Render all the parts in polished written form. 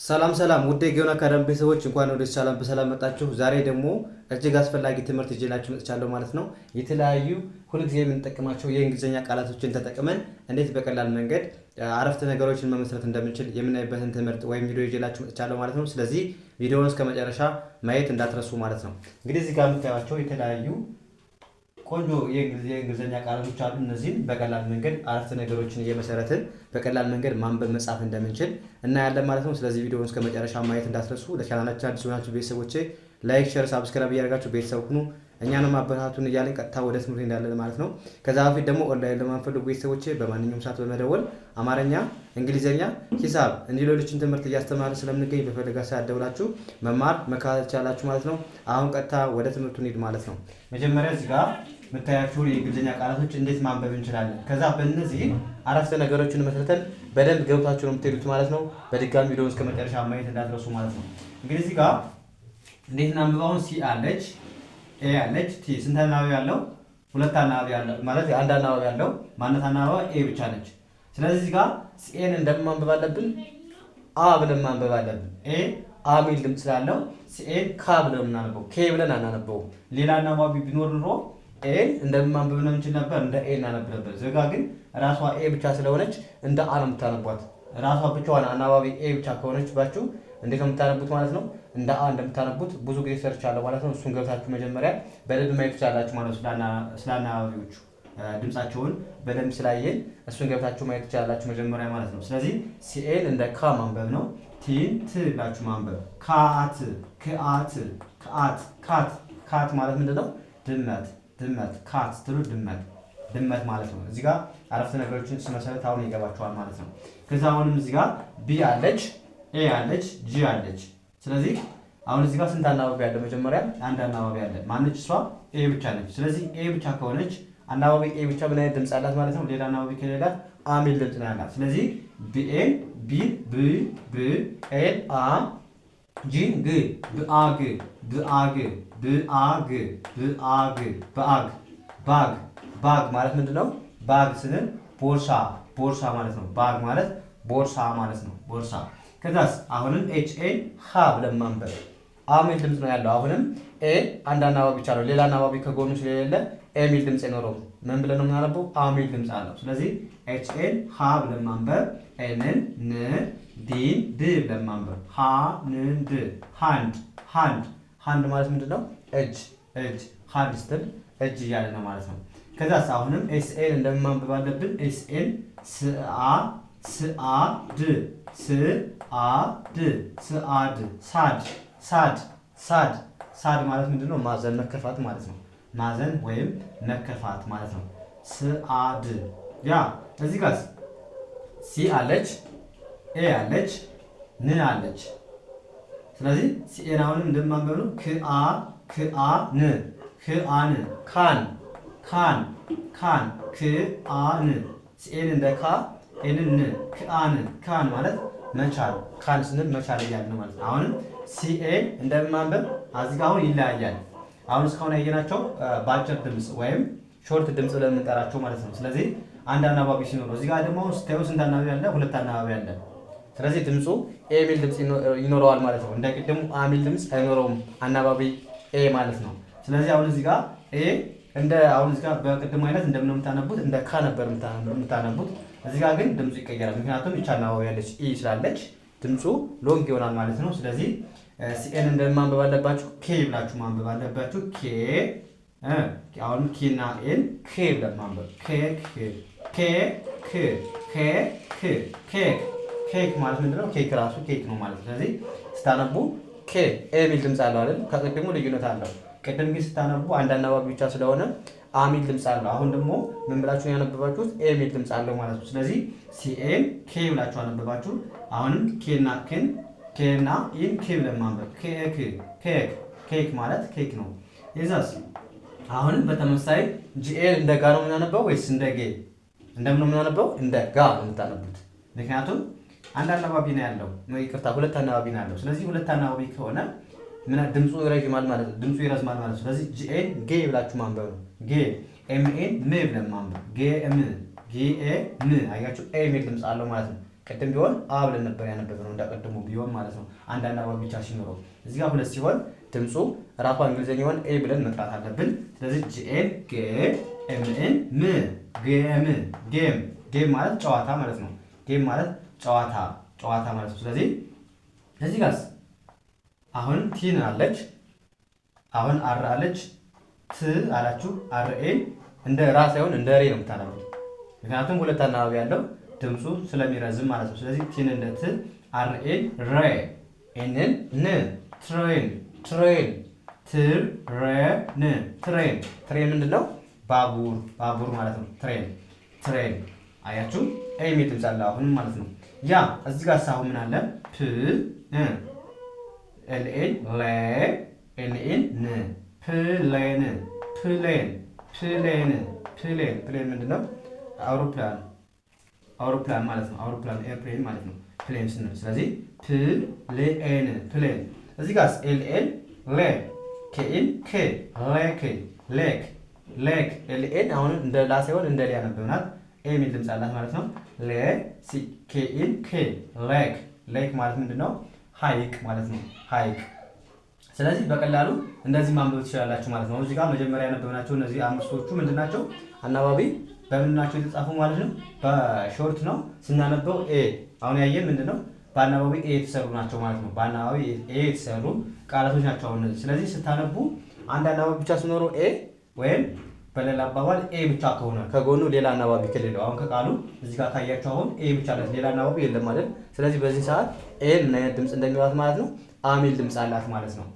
ሰላም ሰላም ውድ የጊዮን አካዳሚ ቤተሰቦች እንኳን ወደ ቻናል በሰላም መጣችሁ። ዛሬ ደግሞ እጅግ አስፈላጊ ትምህርት ይዤላችሁ መጥቻለሁ ማለት ነው። የተለያዩ ሁልጊዜ የምንጠቀማቸው የእንግሊዝኛ ቃላቶችን ተጠቅመን እንዴት በቀላል መንገድ አረፍተ ነገሮችን መመስረት እንደምንችል የምናይበትን ትምህርት ወይም ቪዲዮ ይዤላችሁ መጥቻለሁ ማለት ነው። ስለዚህ ቪዲዮውን እስከ መጨረሻ ማየት እንዳትረሱ ማለት ነው። እንግዲህ እዚህ ጋር የምታዩቸው የተለያዩ ቆንጆ የእንግሊዝኛ ቃላቶች አሉ። እነዚህን በቀላል መንገድ አረፍተ ነገሮችን እየመሰረትን በቀላል መንገድ ማንበብ መጻፍ እንደምንችል እናያለን ማለት ነው። ስለዚህ ቪዲዮውን እስከ መጨረሻ ማየት እንዳትረሱ። ለቻናላችን አዲስ ሆናችሁ ቤተሰቦቼ ላይክ፣ ሼር፣ ሳብስክራይብ እያደረጋችሁ ቤተሰብ ሁኑ። እኛንም አበረታቱን እያለን ቀጥታ ወደ ትምህርት እንዳለን ማለት ነው። ከዛ በፊት ደግሞ ኦንላይን ለማንፈልጉ ቤተሰቦቼ በማንኛውም ሰዓት በመደወል አማርኛ፣ እንግሊዝኛ፣ ሂሳብ እንዲህ ሌሎችን ትምህርት እያስተማርን ስለምንገኝ በፈለጋ ሰዓት ደውላችሁ መማር መከታተል ትችላላችሁ ማለት ነው። አሁን ቀጥታ ወደ ትምህርቱ እንሂድ ማለት ነው። መጀመሪያ እዚህ ጋር የምታያችሁ የእንግሊዝኛ ቃላቶች እንዴት ማንበብ እንችላለን። ከዛ በእነዚህ አረፍተ ነገሮችን መስርተን በደንብ ገብታችሁ ነው የምትሄዱት ማለት ነው። በድጋሚ ቪዲዮ እስከ መጨረሻ ማየት እንዳትረሱ ማለት ነው። እንግዲህ እዚህ ጋር እንዴት እናንብባውን? ሲ አለች፣ ኤ አለች፣ ቲ ስንት አናባቢ ያለው? ሁለት አናባቢ ያለው ማለት አንድ አናባቢ ያለው ማነት አናባቢ ኤ ብቻ ነች። ስለዚህ እዚህ ጋር ሲኤን እንደምን ማንበብ አለብን? አ ብለን ማንበብ አለብን። ኤ አ ሚል ድምፅ ስላለው ሲኤን ካ ብለን እናነበው፣ ኬ ብለን አናነበው። ሌላ አናባቢ ቢኖር ኑሮ ኤን እንደምን ማንበብ ነው እንችል ነበር፣ እንደ ኤ እናነብ ነበር። እዚህ ጋር ግን ራሷ ኤ ብቻ ስለሆነች እንደ አ ነው የምታነቧት። ራሷ ብቻዋን አናባቢ ኤ ብቻ ከሆነችባችሁ እንዴት ነው የምታነቡት ማለት ነው? እንደ አ እንደምታነቡት ብዙ ጊዜ ሰርቻለሁ ማለት ነው። እሱን ገብታችሁ መጀመሪያ በደንብ ማየት ትችላላችሁ ማለት ነው። ስለ አናባቢዎቹ ድምፃቸውን በደንብ ስላየን እሱን ገብታችሁ ማየት ትችላላችሁ መጀመሪያ ማለት ነው። ስለዚህ ሲኤን እንደ ካ ማንበብ ነው። ቲን ት ብላችሁ ማንበብ። ካት፣ ክአት፣ ከአት፣ ካት። ካት ማለት ምንድን ነው? ድመት። ድመት ካት ስትሉ ድመት ማለት ነው። እዚህ ጋር አረፍተ ነገሮችን ስመሰረት አሁን ይገባቸዋል ማለት ነው። ከዛ አሁንም እዚህ ጋር ቢ አለች፣ ኤ አለች፣ ጂ አለች። ስለዚህ አሁን እዚህ ጋር ስንት አናባቢ ያለ? መጀመሪያ አንድ አናባቢ ያለ ማነች? እሷ ኤ ብቻ ነች። ስለዚህ ኤ ብቻ ከሆነች አናባቢ ኤ ብቻ ምን አይነት ድምፅ አላት ማለት ነው? ሌላ አናባቢ ከሌላት አ ሚል ድምፅ ነው ያላት። ስለዚህ ቢኤን ቢ ብ ብ ኤን አ ጂን ግ ብአግ ብአግ ብአግ ብአግ በአግ ባግ ባግ ማለት ምንድን ነው? ባግ ስንል ቦርሳ ቦርሳ ማለት ነው። ባግ ማለት ቦርሳ ማለት ነው። ቦርሳ። ከዛስ አሁንም ኤች ኤን ሀ ብለን ማንበብ። አ ሚል ድምፅ ነው ያለው። አሁንም ኤ አንድ አናባቢ ብቻ ነው። ሌላ አናባቢ ከጎኑ ስለሌለ ኤ ሚል ድምፅ አይኖረውም። ምን ብለን ነው የምናነበው? አ ሚል ድምፅ አለው። ስለዚህ ኤች ኤን ሀ ብለን ማንበብ። ኤንን ን ዲን ድ ብለን ማንበብ። ሀ ንን ድ ሃንድ ሃንድ ሃንድ ማለት ምንድን ነው? እጅ እጅ። ሃንድ ስትል እጅ እያለ ነው ማለት ነው። ከዛስ አሁንም ኤስኤን እንደማንበብ አለብን። ኤስኤን ስአ ስአ ድ ስአ ድ ስአ ድ ሳድ ሳድ ሳድ ሳድ ማለት ምንድን ነው? ማዘን መከፋት ማለት ነው። ማዘን ወይም መከፋት ማለት ነው። ስአድ ያ እዚህ ጋር ሲ አለች፣ ኤ አለች፣ ን አለች። ስለዚህ ሲኤን አሁንም እንደማንበብ ነው። ክአ ክአ ን ክአን ካን ካን ካን ክአን ሲኤን እንደ ካ ኤንን ን ክአን ካን ማለት መቻል። ካን ስንል መቻል እያልን ነው ማለት ነው። አሁንም ሲኤን እንደማንበብ እዚህ ጋር አሁን ይለያያል። አሁን እስካሁን ያየናቸው በአጭር ድምፅ ወይም ሾርት ድምፅ ብለን የምንጠራቸው ማለት ነው። ስለዚህ አንድ አናባቢ ሲኖረው እዚህ ጋር ደግሞ ስታዩ ስንት አናባቢ አለ? ሁለት አናባቢ አለ። ስለዚህ ድምፁ ኤ ሚል ድምፅ ይኖረዋል ማለት ነው። እንደ ቅድሙ አ ሚል ድምፅ አይኖረውም አናባቢ ኤ ማለት ነው። ስለዚህ አሁን እዚህ ጋር ኤ እንደ አሁን እዚህ ጋር በቅድሙ አይነት እንደምን የምታነቡት? እንደ ካ ነበር የምታነቡት። እዚህ ጋር ግን ድምፁ ይቀየራል። ምክንያቱም ይቻ አናባቢ ያለች ኢ ስላለች ድምፁ ሎንግ ይሆናል ማለት ነው። ስለዚህ ሲኤን እንደምን ማንበብ አለባችሁ? ኬ ብላችሁ ማንበብ አለባችሁ። ኬ አሁን ኬ እና ኤን ኬ ብለን ማንበብ። ኬክ ኬክ ኬክ ኬክ ኬክ ማለት ምንድነው? ኬክ ራሱ ኬክ ነው ማለት ነው። ስለዚህ ስታነቡ ኬ ኤ ሚል ድምፅ አለው አይደል? ከቅድሙ ልዩነት አለው። ቅድም ግን ስታነቡ አንድ አናባቢ ብቻ ስለሆነ አ ሚል ድምፅ አለው። አሁን ደግሞ ምን ብላችሁ ያነበባችሁት? ኤ ሚል ድምፅ አለው ማለት ነው። ስለዚህ ሲኤን ኬ ብላችሁ አነበባችሁ። አሁንም ኬና ክን ኬና ኢን ኬ ብለን ማንበብ። ኬክ ኬክ ኬክ ማለት ኬክ ነው። ይዛስ አሁንም በተመሳሳይ ጂኤል እንደ ጋ ነው የምናነበው ወይስ እንደ ጌ? እንደምን ነው የምናነበው? እንደ ጋ ነው የምታነቡት። ምክንያቱም አንድ አናባቢ ነው ያለው። ይቅርታ ሁለት አናባቢ ነው ያለው። ስለዚህ ሁለት አናባቢ ከሆነ ምን ድምፁ ይረዝማል ማለት ነው። ድምፁ ይረዝማል ማለት ነው። ስለዚህ ጂኤን ጌ ብላችሁ ማንበብ ነው። ጌ ኤምኤን ም ብለን ማንበብ። ጌ ኤም ጌኤ ም አያችሁ ኤ ሚል ድምፅ አለው ማለት ነው። ቅድም ቢሆን አ ብለን ነበር ያነበብነው እንዳቀድሞ ቢሆን ማለት ነው። አንድ አናባቢ ብቻ ሲኖረው እዚህ ጋር ሁለት ሲሆን ድምፁ ራሱ እንግሊዘኛውን ኤ ብለን መጥራት አለብን። ስለዚህ ጂኤን ጌ ኤምኤን ም ጌም ጌም ጌም ማለት ጨዋታ ማለት ነው። ጌም ማለት ጨዋታ ማለት ነው። ስለዚህ እዚህ ጋርስ አሁን ቲን አለች፣ አሁን አር አለች፣ ት አላችሁ። አር ኤን እንደ ራ ሳይሆን እንደ ሬ ነው የምታነቡት፣ ምክንያቱም ሁለት አናባቢ ያለው ድምፁ ስለሚረዝም ማለት ነው። ስለዚህ ቲን እንደ ት፣ አር ኤን ሬ፣ ኤንን ን፣ ትሬን ትሬን፣ ትሬን ትሬን። ትሬን ምንድን ነው? ባቡር ማለት ነው። ትሬን አያችሁ፣ ኤ የሚል ድምፅ አለ አሁንም ማለት ነው። ያ እዚህ ጋር ሳሁ ምን አለ? ፕ ኤልኤን ሌ ኤንኤን ን፣ ፕሌን ፕሌን ፕሌን ፕሌን ፕሌን ምንድን ነው? አውሮፕላን ማለት ነው። አውሮፕላን ኤርፕሌን ማለት ነው ፕሌን ስንል። ስለዚህ ፕሌን ፕሌን። እዚህ ጋር ኤልኤን ሌ፣ ኬኤን ኬ፣ ሌክ ሌክ ሌክ። ኤልኤን አሁን እንደ ላ ሳይሆን እንደ ሌ ያነበብናት ኤ የሚል ድምፅ አላት ማለት ነው። ሌ ኬኤን ኬ ሌክ ሌክ ማለት ምንድን ነው? ሐይቅ ማለት ነው። ሐይቅ። ስለዚህ በቀላሉ እንደዚህ ማንበብ ትችላላችሁ ማለት ነው። እዚህ ጋር መጀመሪያ ያነበብናቸው እነዚህ አምስቶቹ ምንድን ናቸው? አናባቢ በምን ናቸው የተጻፉ ማለት ነው? በሾርት ነው ስናነበው ኤ። አሁን ያየን ምንድን ነው? በአናባቢ ኤ የተሰሩ ናቸው ማለት ነው። በአናባቢ ኤ የተሰሩ ቃላቶች ናቸው አሁን እነዚህ። ስለዚህ ስታነቡ አንድ አናባቢ ብቻ ሲኖረው ኤ ወይም በሌላ አባባል ኤ ብቻ ከሆነ ከጎኑ ሌላ አናባቢ ከሌለው፣ አሁን ከቃሉ እዚህ ጋር ካያችሁ አሁን ኤ ብቻ አለ፣ ሌላ አናባቢ የለም ማለት። ስለዚህ በዚህ ሰዓት ኤ ምን አይነት ድምፅ እንደሚሏት ማለት ነው? አሚል ድምፅ አላት ማለት ነው።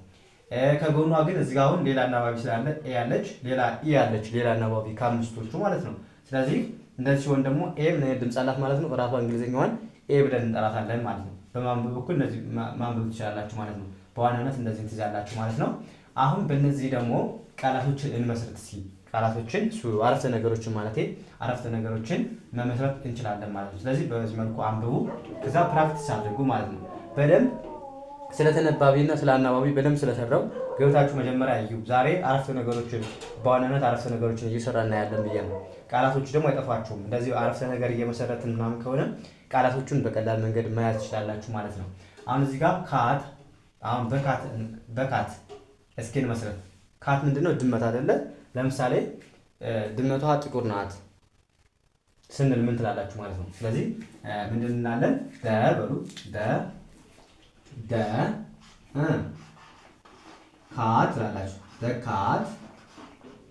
ከጎኗ ግን እዚህ ጋር አሁን ሌላ አናባቢ ስላለ ኤ ያለች፣ ሌላ ኢ ያለች፣ ሌላ አናባቢ ከአምስቶቹ ማለት ነው። ስለዚህ እንደዚህ ሲሆን ደግሞ ኤ ምን አይነት ድምፅ አላት ማለት ነው? እራሷ እንግሊዝኛዋን ኤ ብለን እንጠራታለን ማለት ነው። በማንበብ በኩል እነዚህ ማንበብ ትችላላችሁ ማለት ነው። በዋናነት እንደዚህ ትይዛላችሁ ማለት ነው። አሁን በእነዚህ ደግሞ ቃላቶችን እንመስረት እስኪ። ቃላቶችን አረፍተ ነገሮችን ማለት አረፍተ ነገሮችን መመስረት እንችላለን ማለት ነው። ስለዚህ በዚህ መልኩ አንብቡ፣ ከዛ ፕራክቲስ አድርጉ ማለት ነው። በደንብ ስለ ተነባቢና ስለ አናባቢ በደንብ ስለሰራው ገብታችሁ መጀመሪያ እዩ። ዛሬ አረፍተ ነገሮችን በዋናነት አረፍተ ነገሮችን እየሰራ እናያለን ብዬ ነው። ቃላቶች ደግሞ አይጠፋችሁም። እንደዚህ አረፍተ ነገር እየመሰረትን ምናምን ከሆነ ቃላቶቹን በቀላል መንገድ መያዝ ትችላላችሁ ማለት ነው። አሁን እዚህ ጋር ካት፣ አሁን በካት እስኪ እንመስረት። ካት ምንድነው? ድመት አይደለ? ለምሳሌ ድመቷ ጥቁር ናት ስንል ምን ትላላችሁ ማለት ነው። ስለዚህ ምንድን እንላለን? ደ በሉ ደ ካት ትላላችሁ። ካት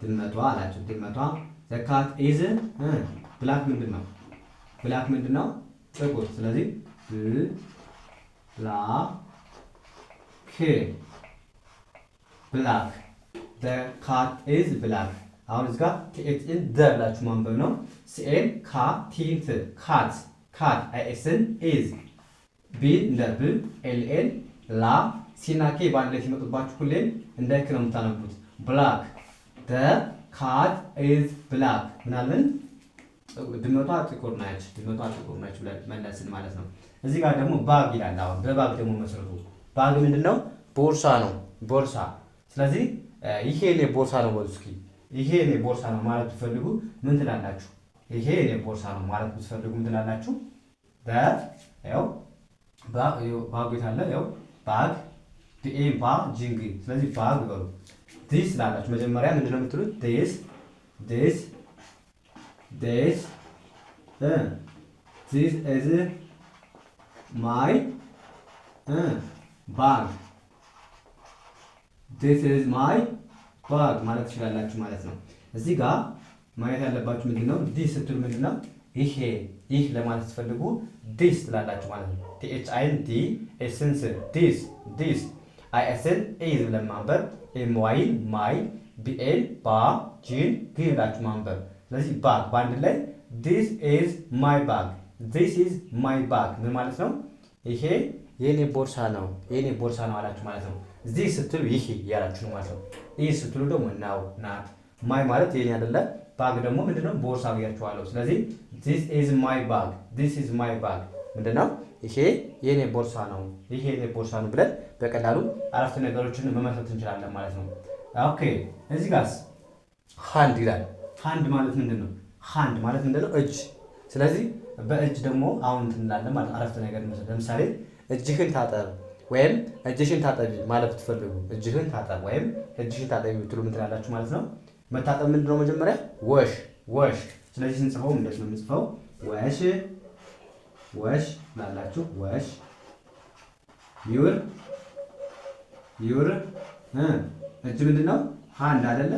ድመቷ አላችሁ። ድመቷ ካት ኢዝ ብላክ ምንድን ነው? ብላክ ምንድን ነው? ጥቁር። ስለዚህ ብላክ ካት ኢዝ ብላክ። አሁን እዚህ ጋር ቲኤችን ደ ብላችሁ ማንበብ ነው። ሲኤን ካ ቲንት ካት አይኤስን ኢዝ ቢ እንደ ብ ኤልኤን ላ ሲና ኬ በአንድ ላይ ሲመጡባችሁ ሁሌም እንደ ክ ነው የምታነቡት። ብላክ ካት ኢዝ ብላክ። ምናምን ድመቷ ጥቁር ናች፣ ድመቷ ጥቁር ናች ብለን መለስን ማለት ነው። እዚህ ጋር ደግሞ ባግ ይላል። አሁን በባግ ደግሞ መሰረቱ ባግ ምንድነው? ቦርሳ ነው። ቦርሳ። ስለዚህ ይሄ እኔ ቦርሳ ነው በሉ እስኪ። ይሄ እኔ ቦርሳ ነው ማለት ብትፈልጉ ምን ትላላችሁ? ይሄ እኔ ቦርሳ ነው ማለት ብትፈልጉ ምን ትላላችሁ? ያው ባግ የታለ? ያው ባግ ዲኤ ባ ጂንግ። ስለዚህ ባግ በሉ። ዲስ ላላችሁ መጀመሪያ ምንድነው የምትሉት? ዲስ ኢዝ ማይ ባግ። ዲስ ኢዝ ማይ ባግ ማለት ትችላላችሁ ማለት ነው። እዚህ ጋር ማየት ያለባችሁ ምንድነው? ዲስ ስትሉ ምንድነው? ይህ ለማለት ስትፈልጉ ዲስ ትላላችሁ ማለት ነው። ቲኤችአይን ዲ ኤስንስ ዲስ አይኤስን ኢዝ ብለን ማንበብ፣ ኤምዋይን ማይ፣ ቢኤን ባ፣ ጂን ግ ብላችሁ ማንበብ። ስለዚህ ባግ በአንድ ላይ ዲስ ኢዝ ማይ ባግ፣ ዲስ ኢዝ ማይ ባግ ምን ማለት ነው? ይሄ የኔ ቦርሳ ነው፣ የኔ ቦርሳ ነው አላችሁ ማለት ነው። እዚህ ስትሉ ይሄ ያላችሁ ነው ማለት ነው። ይህ ስትሉ ደግሞ ናው ናት። ማይ ማለት የኔ አይደለ፣ ባግ ደግሞ ምንድነው? ቦርሳ ብያችኋለሁ። ስለዚህ this is my bag፣ this is my bag ምንድነው? ይሄ የኔ ቦርሳ ነው፣ ይሄ የኔ ቦርሳ ነው ብለን በቀላሉ አረፍተ ነገሮችን መመስረት እንችላለን ማለት ነው። ኦኬ እዚህ ጋርስ ሃንድ ይላል። ሃንድ ማለት ምንድነው? ሃንድ ማለት ምንድነው? እጅ። ስለዚህ በእጅ ደግሞ አሁን እንትን እንላለን ማለት አረፍተ ነገር እንመስል። ለምሳሌ እጅህን ታጠብ ወይም እጅሽን ታጠቢ ማለት ብትፈልጉ እጅህን ታጠብ ወይም እጅሽን ታጠቢ ብትሉ ምን ትላላችሁ ማለት ነው? መታጠብ ምንድን ነው? መጀመሪያ ወሽ ወሽ። ስለዚህ ስንጽፈው እንዴት ነው የምንጽፈው? ወሽ ወሽ ላላችሁ ወሽ ዩር እጅ ምንድን ነው? ሃንድ አይደለ?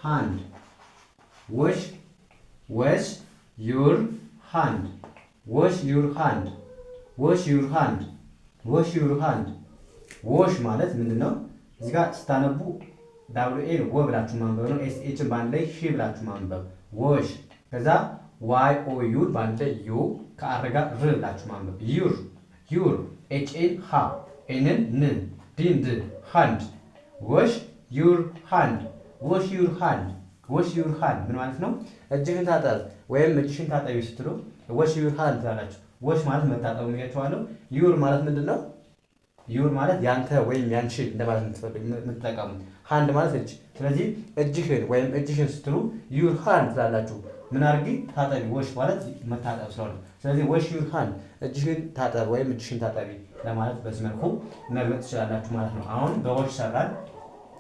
ሃንድ ወሽ ወሽ ዩር ሃንድ ወሽ ዩር ሃንድ ወሽ ዩር ሃንድ ወሽ ዩር ሃንድ። ወሽ ማለት ምንድን ነው? እዚህ ጋር ስታነቡ ዳብሊው ኤ ወ ብላችሁ ማንበብ ነው። ኤስ ኤችን በአንድ ላይ ሺ ብላችሁ ማንበብ ወሽ። ከዛ ዋይ ኦ ዩ በአንድ ላይ ዩ ከአር ጋር ር ብላችሁ ማንበብ ዩር ዩር ኤች ኤን ሃ ኤንን ን ዲን ድ ሃንድ ወሽ ዩር ሃንድ ወሽ ዩር ሃንድ ወሽ ዩር ሃንድ ምን ማለት ነው? እጅህን ታጠብ ወይም እጅሽን ታጠቢ ስትሉ ወሽ ዩር ሃንድ ትላላችሁ። ወሽ ማለት መታጠብ የሚያቸዋለሁ። ዩር ማለት ምንድን ነው? ዩር ማለት ያንተ ወይም ያንቺ እንደማለት የምትጠቀሙት። ሃንድ ማለት እጅ። ስለዚህ እጅህን ወይም እጅሽን ስትሉ ዩር ሃንድ ትላላችሁ። ምን አድርጊ? ታጠቢ። ወሽ ማለት መታጠብ ስለሆነ ስለዚህ ወሽ ዩር ሃንድ እጅህን ታጠብ ወይም እጅሽን ታጠቢ ለማለት በዚህ መልኩ መግለጽ ትችላላችሁ ማለት ነው። አሁን በወሽ ሰራን፣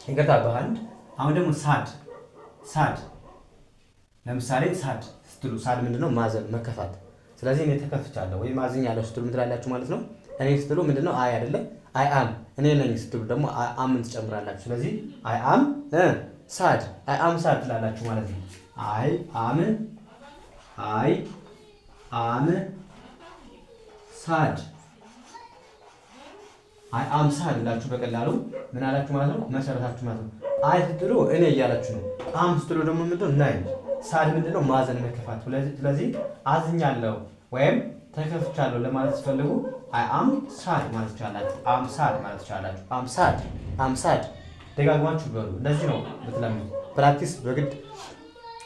ይቅርታ በሃንድ። አሁን ደግሞ ሳድ ሳድ። ለምሳሌ ሳድ ስትሉ ሳድ ምንድነው? ማዘን፣ መከፋት። ስለዚህ እኔ ተከፍቻለሁ ወይም አዝኛለሁ ስትሉ ምን ትላላችሁ ማለት ነው? እኔ ስትሉ ምንድነው? አይ አይደለም አይ አም። እኔ ነኝ ስትሉ ደግሞ አምን ትጨምራላችሁ። ስለዚህ አይ አም ሳድ አይ አም ሳድ ትላላችሁ ማለት ነው። አይ አም ሳድ አይ አም ሳድ ብላችሁ በቀላሉ ምን አላችሁ ማለት ነው? መሰረታችሁ ማለት ነው። አይ ስትሉ እኔ እያላችሁ ነው። አም ስትሉ ደግሞ ምንድነው? ነኝ። ሳድ ምንድነው? ማዘን፣ መከፋት። ስለዚህ አዝኛለሁ ወይም ተከፍቻለሁ ለማለት ሲፈልጉ አይ አም ሳድ ማለት ትችላላችሁ። አም ሳድ ማለት ትችላላችሁ። አም ሳድ ደጋግማችሁ በሉ። እንደዚህ ነው ብትለምዱ።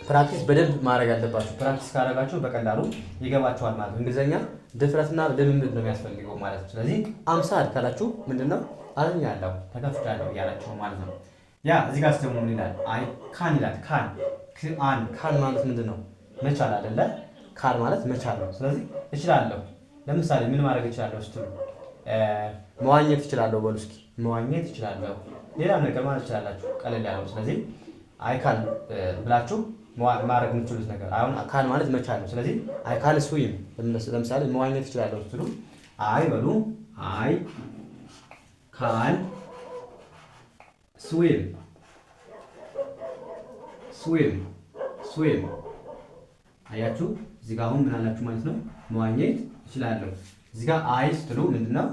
ፕራክቲስ በደንብ ማድረግ አለባችሁ። ፕራክቲስ ካደረጋችሁ በቀላሉ ይገባችኋል ማለት ነው። እንግሊዝኛ ድፍረትና ልምምድ ነው የሚያስፈልገው ማለት ነው። ስለዚህ አም ሳድ ካላችሁ ምንድነው? አዝኛለሁ፣ ተከፍቻለሁ እያላችሁ ማለት ነው። ያ እዚህ ጋር ደግሞ ምን ይላል? አይ ካን ይላል። ካን ማለት ምንድን ነው? መቻል አይደለ? ካን ማለት መቻል ነው። ስለዚህ እችላለሁ። ለምሳሌ ምን ማድረግ እችላለሁ ስትሉ መዋኘት እችላለሁ በሉ እስኪ። መዋኘት እችላለሁ። ሌላም ነገር ማለት ትችላላችሁ ቀለል ያለው። ስለዚህ አይ ካን ብላችሁ ማድረግ የምትችሉት ነገር። አሁን ካን ማለት መቻል ነው። ስለዚህ አይ ካን ስዊም፣ ለምሳሌ መዋኘት እችላለሁ ስትሉ አይ በሉ አይ ካን ስዊም ስዊም። አያችሁ እዚህ ጋር አሁን ምን አላችሁ ማለት ነው? መዋኘት እችላለሁ። እዚህ ጋር አይ ስትሉ ምንድነው?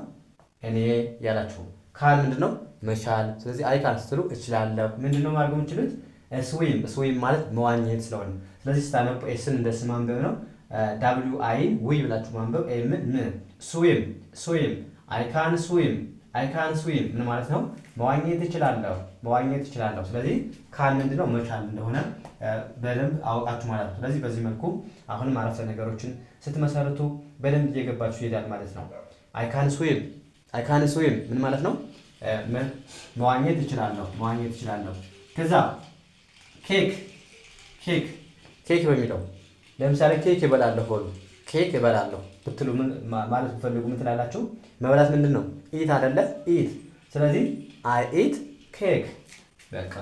እኔ ያላችሁ። ካን ምንድነው? መቻል። ስለዚህ አይ ካን ስትሉ እችላለሁ። ምንድነው ማድረግ የምችሉት? ስዊም ማለት መዋኘት ስለሆነ ስለዚህ ስታነቡ ኤስን እንደ ስ ማንበብ ነው። ዳብሊው አይን ዊ ብላችሁ ማንበብ። ኤምን ምን ስዊም አይ ካን ስዊም ምን ማለት ነው? መዋኘት እችላለሁ። ስለዚህ ካን ምንድነው? መቻል እንደሆነ በደንብ አወቃችሁ ማለት ነው። ስለዚህ በዚህ መልኩ አሁንም አረፍተ ነገሮችን ስትመሰርቱ በደንብ እየገባችሁ ይሄዳል ማለት ነው። አይ ካን ስዊም ምን ማለት ነው? መዋኘት እችላለሁ። ከዛ ኬክ በሚለው ለምሳሌ ኬክ እበላለሁ በሉ። ኬክ እበላለሁ ብትሉ ምን ማለት ብትፈልጉ ምን ትላላችሁ? መብላት ምንድን ነው? ኢት አይደለ? ኢት። ስለዚህ አይ ኢት ኬክ። በቃ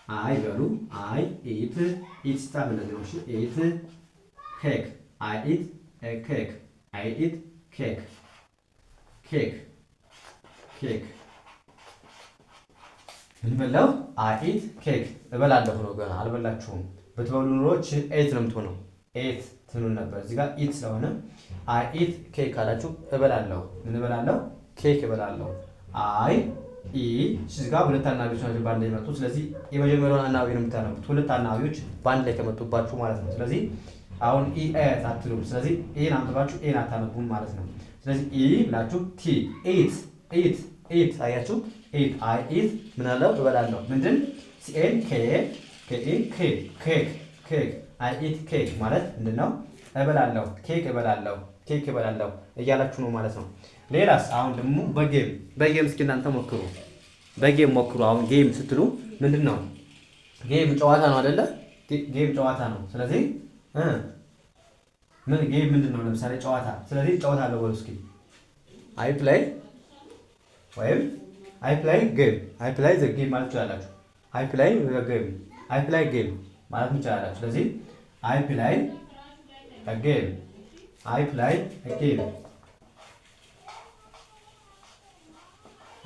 አይ በሉ አይ ኢት ስታፍ እንደዚህ ነው። እሺ ኢት ኬክ አይ ኢት ኬክ ምን በላው? አይ ኢት ኬክ እበላለሁ ነው። ገና አልበላችሁም። ብትበሉ ኑሮች ኤት ነው የምትሆነው። ኤት ትኑን ነበር። እዚህ ጋር ኢት ስለሆነ አይ ኢት ኬክ አላችሁ። እበላለሁ። ምን እበላለሁ? ኬክ እበላለሁ። አይ ኢ እዚህ ጋር ሁለት አናባቢዎች ናቸው ባንድ ላይ መጡ። ስለዚህ የመጀመሪያውን አናባቢ ነው የምታነቡት። ሁለት አናባቢዎች ባንድ ላይ ከመጡባችሁ ማለት ነው። ስለዚህ አሁን ኢ ኤት አትሉም። ስለዚህ ኤን አንብባችሁ ኤን አታነቡም ማለት ነው። ስለዚህ ኢ ብላችሁ ቲ ኢት አያችሁ። ኢት አይ ኢት ምን አለው? እበላለሁ። ምንድን ሲኤን ኬክ አይ ኢት ኬክ ማለት ምንድን ነው? እበላለሁ፣ ኬክ እበላለሁ እያላችሁ ነው ማለት ነው። ሌላስ? አሁን ደግሞ በጌም እስኪ እናንተ ሞክሩ። አሁን ጌም ስትሉ ምንድን ነው? ጌም ጨዋታ ነው አይደለ? ጌም ጨዋታ ነው። ስለዚህ ምን ጌም ምንድን ነው? ለምሳሌ ጨዋታ። ስለዚህ እጫወታለሁ በሉ እስኪ። አይ ፕላይ ወይም አይ ፕላይ ጌም፣ አይ ፕላይ ዘ ጌም ማለት ትችላላችሁ። አይ ፕላይ ዘ ጌም፣ አይ ፕላይ ጌም ማለት ትችላላችሁ። ስለዚህ አይ ፕላይ ጌም፣ አይ ፕላይ ጌም፣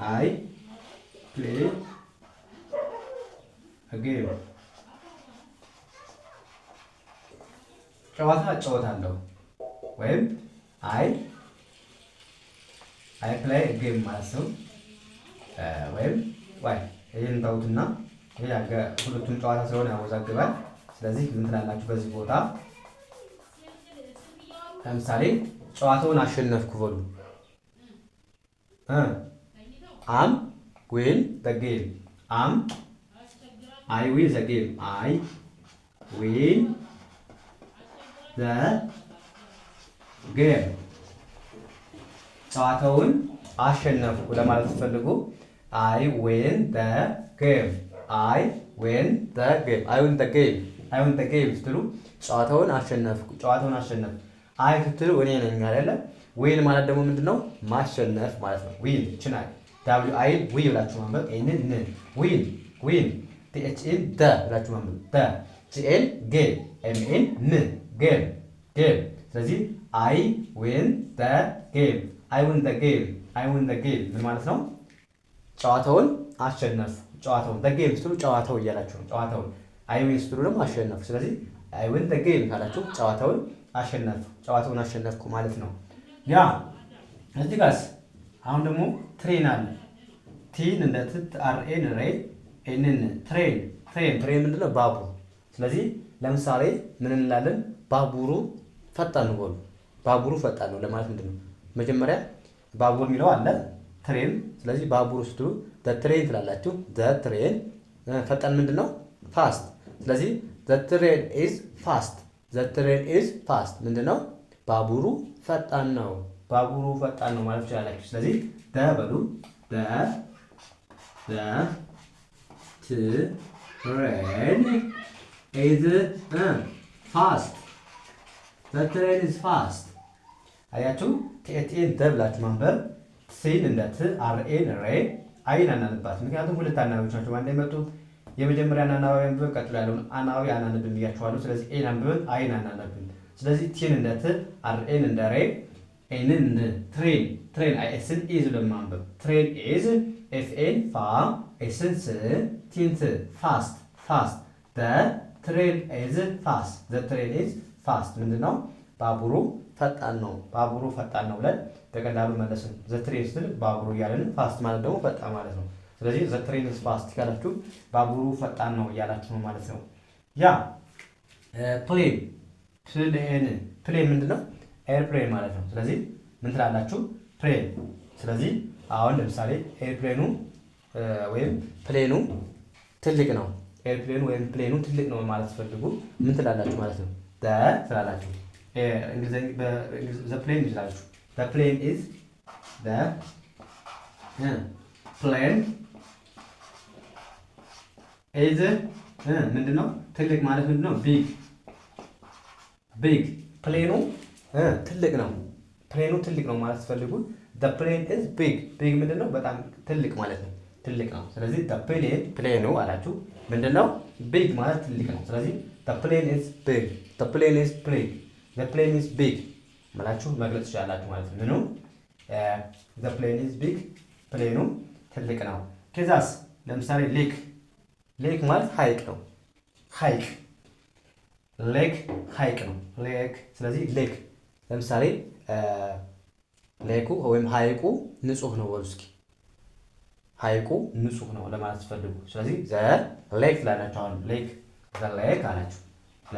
አይ ፕሌይ ጌም ጨዋታ እጫወታለሁ ወይም አይ ፕላይ ጌም ማለት ነው። ወይም ዋይ ይሄን ታውትና ይሄ ሁለቱም ጨዋታ ስለሆነ ያወዛግባል። ስለዚህ ምን ትላላችሁ በዚህ ቦታ? ለምሳሌ ጨዋታውን አሸነፍኩ በሉ። አም ዊን ዘ ጌም፣ አይ ዊን ዘ ጌም፣ አይ ዊን ዘ ጌም ጨዋታውን አሸነፍኩ ለማለት ስትፈልጉ አይ ዊን ዘ ጌም፣ አይ ዊን ዘ ጌም፣ አይ ዊን ዘ ጌም፣ አይ ዊን ዘ ጌም ስትሉ ጨዋታውን አሸነፍኩ፣ ጨዋታውን አሸነፍኩ። አይ ስትሉ እኔ ነኝ አይደለ? ዊን ማለት ደግሞ ምንድነው? ማሸነፍ ማለት ነው። ዊን ችናል ዳብሊው አይ ዊ ብላችሁ ማንበብ። ኤንን ን ዊን ዊን ቲኤችኤን ደ ብላችሁ ማንበብ። ደ ጂኤን ጌ ኤምኤን ን ጌም ጌም። ስለዚህ አይ ዊን ዘ ጌም፣ አይ ዊን ዘ ጌም፣ አይ ዊን ዘ ጌም ምን ማለት ነው? ጨዋታውን አሸነፉ። ጨዋታውን ዘ ጌም ስትሉ ጨዋታው እያላችሁ ነው። ጨዋታውን አይ ዊን ስትሉ ደግሞ አሸነፉ። ስለዚህ አይ ዊን ዘ ጌም ካላችሁ ጨዋታውን አሸነፉ፣ ጨዋታውን አሸነፍኩ ማለት ነው። ያ እዚህ ጋርስ አሁን ደግሞ ትሬን አለ። ቲን እንደ ት አርኤን ሬ ኤንን ትሬን ትሬን ትሬን ምንድነው? ባቡር። ስለዚህ ለምሳሌ ምን እንላለን? ባቡሩ ፈጣን ነው በሉ። ባቡሩ ፈጣን ነው ለማለት ምንድነው? መጀመሪያ ባቡር የሚለው አለ ትሬን። ስለዚህ ባቡሩ ስትሉ ዘ ትሬን ትላላችሁ። ዘ ትሬን ፈጣን ምንድነው? ፋስት። ስለዚህ ዘ ትሬን ኢዝ ፋስት፣ ዘ ትሬን ኢዝ ፋስት ምንድነው? ባቡሩ ፈጣን ነው፣ ባቡሩ ፈጣን ነው ማለት ትችላላችሁ። ስለዚህ ደ በሉ ደ ትሬን ኢዝ ፋስት፣ ዘ ትሬን ኢዝ ፋስት። አያችሁ ቲኤን ደ ብላችሁ ማንበብ። ሲን እንደ ት አርኤን ሬ አይን አናንባት፣ ምክንያቱም ሁለት አናባቢዎች ናቸው አንድ የመጡት። የመጀመሪያን አናባቢ አንብበን ቀጥሎ ያለውን አናባቢ አናነብን ብያችኋለሁ። ስለዚህ ኤን አንብበን አይን አናነብን። ስለዚህ ቲን እንደ ት አርኤን እንደ ሬ ኤንን እንደ ትሬን ትሬን አይኤስን ኢዝ ለማንበብ ትሬን ኢዝ ኤፍኤን ፋ ኤስን ስ ቲን ት ፋስት ፋስት ዘ ትሬን ኢዝ ፋስት ዘ ትሬን ኢዝ ፋስት ምንድነው? ባቡሩ ፈጣን ነው፣ ባቡሩ ፈጣን ነው ብለን በቀላሉ መለስን። ዘ ትሬን ስትል ባቡሩ እያለን ፋስት ማለት ደግሞ ፈጣን ማለት ነው። ስለዚህ ዘ ትሬን ኢዝ ፋስት ካላችሁ ባቡሩ ፈጣን ነው እያላችሁ ነው ማለት ነው። ያ ፕሌን ፕሌን ፕሌን ምንድነው? ኤርፕሌን ማለት ነው። ስለዚህ ምን ትላላችሁ? ፕሌን። ስለዚህ አሁን ለምሳሌ ኤርፕሌኑ ወይም ፕሌኑ ትልቅ ነው፣ ኤርፕሌኑ ወይም ፕሌኑ ትልቅ ነው ማለት ስትፈልጉ ምን ትላላችሁ ማለት ነው? ዘ ትላላችሁ። ዘ ፕሌን ትላላችሁ። ዘ ፕሌን ኢዝ ዘ ፕሌን ኢዝ ምንድነው? ትልቅ ማለት ምንድነው? ቢግ ቢግ ፕሌኑ ትልቅ ነው። ፕሌኑ ትልቅ ነው ማለት ስትፈልጉ the plane is big ቢግ ምንድነው? በጣም ትልቅ ማለት ነው። ትልቅ ነው። ስለዚህ the plane ፕሌኑ አላችሁ ምንድነው? ቢግ ማለት ትልቅ ነው። ስለዚህ the plane is big the plane is big the plane is big ማለችሁ መግለጽ ትችላላችሁ ማለት ነው። ምኑ the plane is big ፕሌኑ ትልቅ ነው። ከዛስ ለምሳሌ ሌክ ሌክ ማለት ሐይቅ ነው። ሐይቅ ሌክ ሐይቅ ነው። ሌክ ስለዚህ ሌክ ለምሳሌ ሌኩ ወይም ሐይቁ ንጹህ ነው በሉ እስኪ። ሐይቁ ንጹህ ነው ለማለት ስትፈልጉ ስለዚህ ዘ ሌክ ላላችሁ አሁን ሌክ ዘ ሌክ አላችሁ። ዘ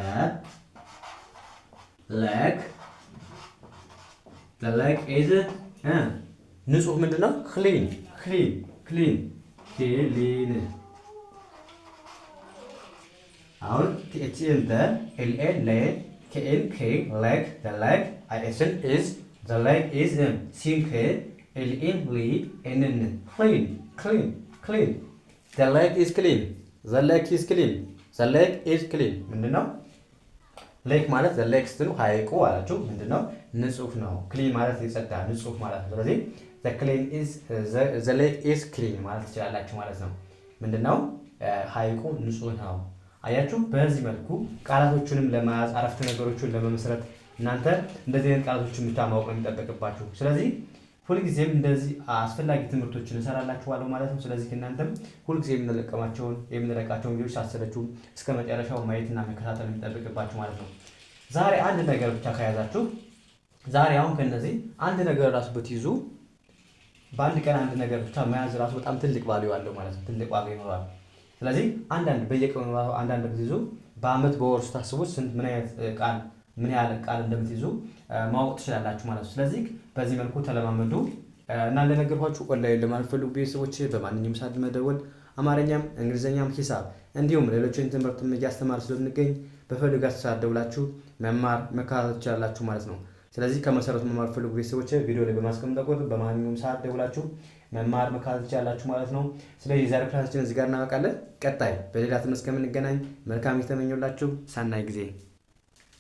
ሌክ ዘ ሌክ ኢዝ ንጹህ ምንድነው? ክሊን ክሊን ክሊን ክሊን አሁን ቲኤችኤን ደ ኤልኤን ሌ ኬኤን ኬ ሌክ ዘ ሌክ አይኤስን ኢዝ ዘ ሌክ ኢዝ ሲን ኬ ኤልኤን ሊ ኤንን ክሊን ክሊን ክሊን ዘ ሌክ ኢዝ ክሊን ዘ ሌክ ኢዝ ክሊን ዘ ሌክ ኢዝ ክሊን ምንድነው? ሌክ ማለት ዘ ሌክ ስትሉ ሐይቁ አላችሁ ምንድነው? ንጹህ ነው። ክሊን ማለት የጸዳ ንጹህ ማለት ነው። ስለዚህ ዘ ሌክ ኢዝ ክሊን ማለት ትችላላችሁ ማለት ነው። ምንድነው? ሐይቁ ንጹህ ነው። አያችሁ። በዚህ መልኩ ቃላቶቹንም ለመያዝ አረፍተ ነገሮቹን ለመመስረት እናንተ እንደዚህ አይነት ቃላቶችን ብቻ ማወቅ ነው የሚጠበቅባችሁ። ስለዚህ ሁልጊዜም እንደዚህ አስፈላጊ ትምህርቶችን እሰራላችኋለሁ ማለት ነው። ስለዚህ እናንተም ሁልጊዜ የምንለቃቸውን ቪዲዮዎች ሳትሰለቹ እስከ መጨረሻው ማየትና መከታተል የሚጠበቅባችሁ ማለት ነው። ዛሬ አንድ ነገር ብቻ ከያዛችሁ ዛሬ አሁን ከነዚህ አንድ ነገር ራሱ ብትይዙ በአንድ ቀን አንድ ነገር ብቻ መያዝ ራሱ በጣም ትልቅ ቫልዩ አለው ማለት ነው። ትልቅ ዋጋ ይኖረዋል። ስለዚህ በየቀኑ አንዳንድ ብትይዙ በአመት በወር ስታስቡት ምን ያህል ቃል እንደምትይዙ ማወቅ ትችላላችሁ ማለት ነው። ስለዚህ በዚህ መልኩ ተለማመዱ እና እንደነገርኳችሁ ኦንላይን ለማልፈልጉ ቤተሰቦች በማንኛውም ሰዓት መደወል አማርኛም እንግሊዝኛም ሂሳብ እንዲሁም ሌሎችን ትምህርትም እያስተማር ስለምንገኝ በፈልጋችሁ ሰዓት ደውላችሁ መማር መከታተል ትችላላችሁ ማለት ነው። ስለዚህ ከመሰረቱ መማር ፈልጉ ቤተሰቦች ቪዲዮ ላይ በማስቀመጥ ቁጥር በማንኛውም ሰዓት ደውላችሁ መማር መከታተል ትችላላችሁ ማለት ነው። ስለዚህ የዛሬ ክላሳችን እዚህ ጋር እናበቃለን። ቀጣይ በሌላ ትምህርት እስከምንገናኝ መልካም ጊዜ ተመኘሁላችሁ። ሰናይ ጊዜ